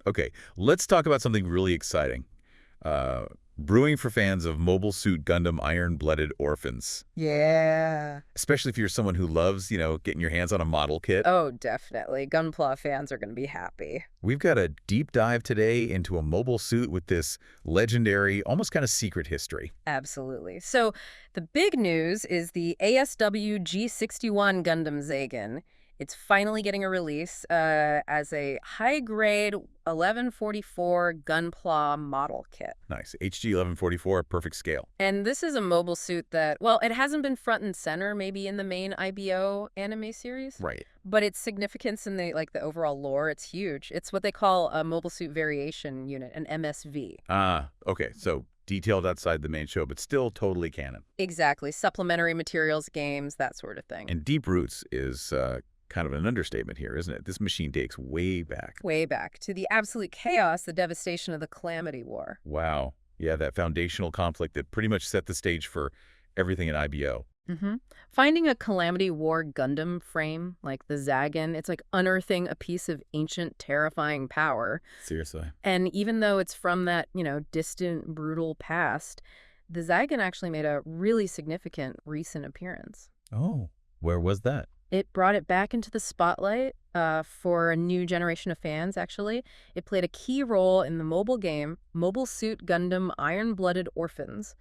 Okay, let's talk about something really exciting. Brewing for fans of Mobile Suit Gundam Iron-Blooded Orphans. Yeah. Especially if you're someone who loves, getting your hands on a model kit. Oh, definitely. GunPla fans are going to be happy. We've got a deep dive today into a mobile suit with this legendary, almost kind of secret history. Absolutely. So the big news is the ASW-G-61 Gundam Zagan. It's finally getting a release as a high-grade 1144 GunPla model kit. Nice. HG 1144, perfect scale. And this is a mobile suit that, well, it hasn't been front and center maybe in the main IBO anime series. Right. But its significance in the overall lore, it's huge. It's what they call a mobile suit variation unit, an MSV. Okay. So detailed outside the main show, but still totally canon. Exactly. Supplementary materials, games, that sort of thing. And deep roots is kind of an understatement here, isn't it? This machine dates way back. Way back to the absolute chaos, the devastation of the Calamity War. Wow. Yeah, that foundational conflict that pretty much set the stage for everything in IBO. Finding a Calamity War Gundam frame like the Zagan, it's like unearthing a piece of ancient, terrifying power. Seriously. And even though it's from that, distant, brutal past, the Zagan actually made a really significant recent appearance. Oh, where was that? It brought it back into the spotlight for a new generation of fans, actually. It played a key role in the mobile game Mobile Suit Gundam Iron-Blooded Orphans,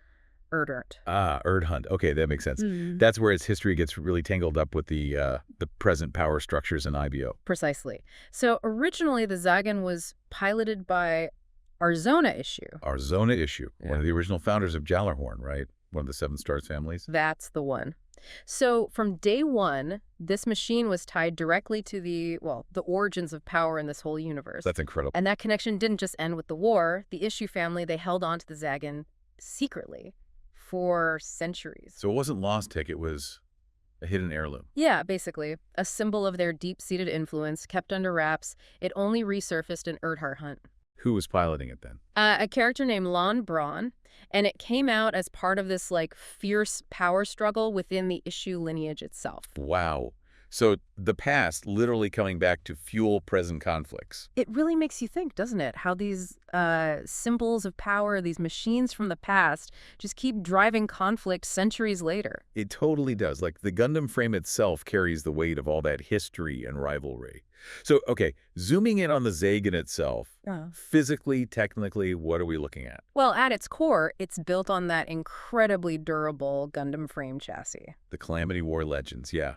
Urdr-Hunt. Urdr-Hunt. Okay, that makes sense. That's where its history gets really tangled up with the present power structures in IBO. Precisely. So originally, the Zagan was piloted by Arzona Issue. Arzona Issue, one of the original founders of Gjallarhorn, right? One of the Seven Stars families. That's the one. So from day one, this machine was tied directly to the origins of power in this whole universe. That's incredible. And that connection didn't just end with the war. The Issue family, they held on to the Zagan secretly for centuries. So it wasn't lost tech, it was a hidden heirloom. Yeah, basically. A symbol of their deep-seated influence, kept under wraps. It only resurfaced in Urdr-Hunt. Who was piloting it then? A character named Lond Bron, and it came out as part of this fierce power struggle within the Issue lineage itself. Wow. So the past literally coming back to fuel present conflicts. It really makes you think, doesn't it? How these symbols of power, these machines from the past, just keep driving conflict centuries later. It totally does. Like the Gundam frame itself carries the weight of all that history and rivalry. So, okay, zooming in on the Zagan itself, physically, technically, what are we looking at? Well, at its core, it's built on that incredibly durable Gundam frame chassis. The Calamity War Legends, yeah.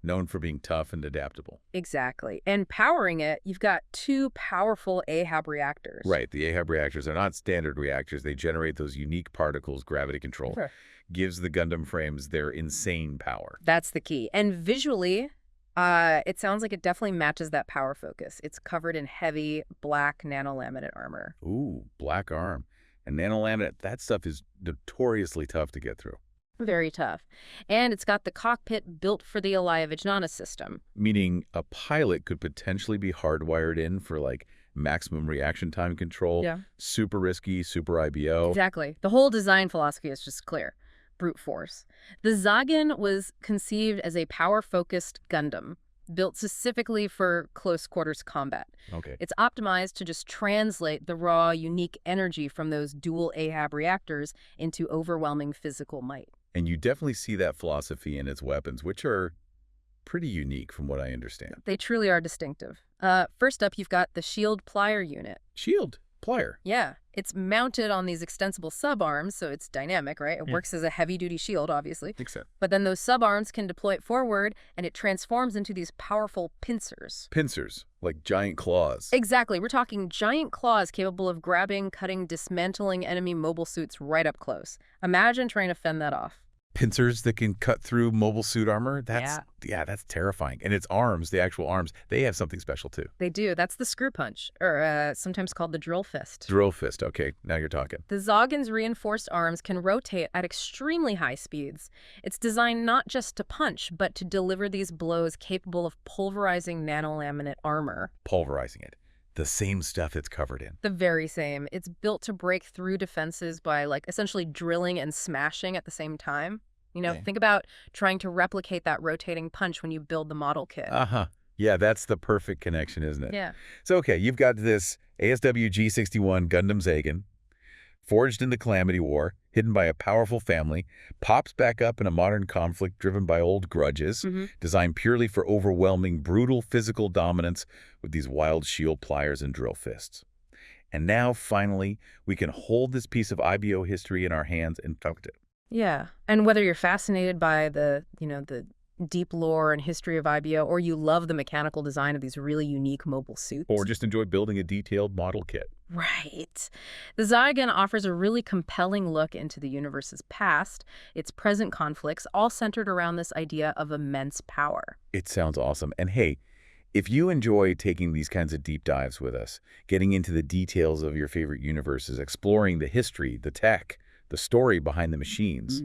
Known for being tough and adaptable. Exactly. And powering it, you've got two powerful Ahab reactors. Right. The Ahab reactors are not standard reactors. They generate those unique particles gravity control. Sure. Gives the Gundam frames their insane power. That's the key. And visually, it sounds like it definitely matches that power focus. It's covered in heavy black nanolaminate armor. Ooh, black arm. And nanolaminate, that stuff is notoriously tough to get through. Very tough. And it's got the cockpit built for the Alaya-Vijnana system. Meaning a pilot could potentially be hardwired in for maximum reaction time control. Yeah. Super risky, super IBO. Exactly. The whole design philosophy is just clear. Brute force. The Zagan was conceived as a power-focused Gundam, built specifically for close quarters combat. Okay. It's optimized to just translate the raw, unique energy from those dual Ahab reactors into overwhelming physical might. And you definitely see that philosophy in its weapons, which are pretty unique from what I understand. They truly are distinctive. First up, you've got the Shield Plier Unit. Shield Plier. Yeah. It's mounted on these extensible subarms, so it's dynamic, right? It works as a heavy-duty shield, obviously. Except. But then those subarms can deploy it forward, and it transforms into these powerful pincers. Pincers, like giant claws. Exactly. We're talking giant claws capable of grabbing, cutting, dismantling enemy mobile suits right up close. Imagine trying to fend that off. Pincers that can cut through mobile suit armor? That's terrifying. And its arms, the actual arms, they have something special too. They do. That's the screw punch, or sometimes called the drill fist. Drill fist. Okay, now you're talking. The Zagan's reinforced arms can rotate at extremely high speeds. It's designed not just to punch, but to deliver these blows capable of pulverizing nanolaminate armor. Pulverizing it. The same stuff it's covered in. The very same. It's built to break through defenses by essentially drilling and smashing at the same time. Think about trying to replicate that rotating punch when you build the model kit. Yeah, that's the perfect connection, isn't it? Yeah. So, okay, you've got this ASW-G-61 Gundam Zagan, forged in the Calamity War, hidden by a powerful family, pops back up in a modern conflict driven by old grudges, designed purely for overwhelming, brutal physical dominance with these wild shield pliers and drill fists. And now, finally, we can hold this piece of IBO history in our hands and talk it. Yeah, and whether you're fascinated by the deep lore and history of IBO, or you love the mechanical design of these really unique mobile suits. Or just enjoy building a detailed model kit. Right. The Zagan offers a really compelling look into the universe's past, its present conflicts, all centered around this idea of immense power. It sounds awesome. And hey, if you enjoy taking these kinds of deep dives with us, getting into the details of your favorite universes, exploring the history, the tech, the story behind the machines,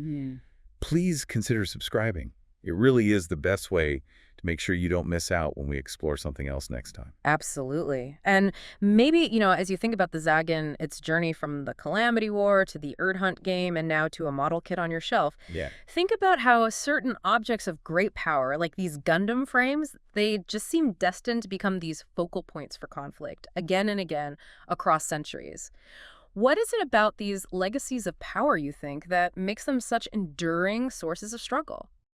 please consider subscribing. It really is the best way to make sure you don't miss out when we explore something else next time. Absolutely. And maybe, as you think about the Zagan, its journey from the Calamity War to the Urdr-Hunt game and now to a model kit on your shelf, think about how certain objects of great power, like these Gundam frames, they just seem destined to become these focal points for conflict again and again across centuries. What is it about these legacies of power, you think, that makes them such enduring sources of struggle?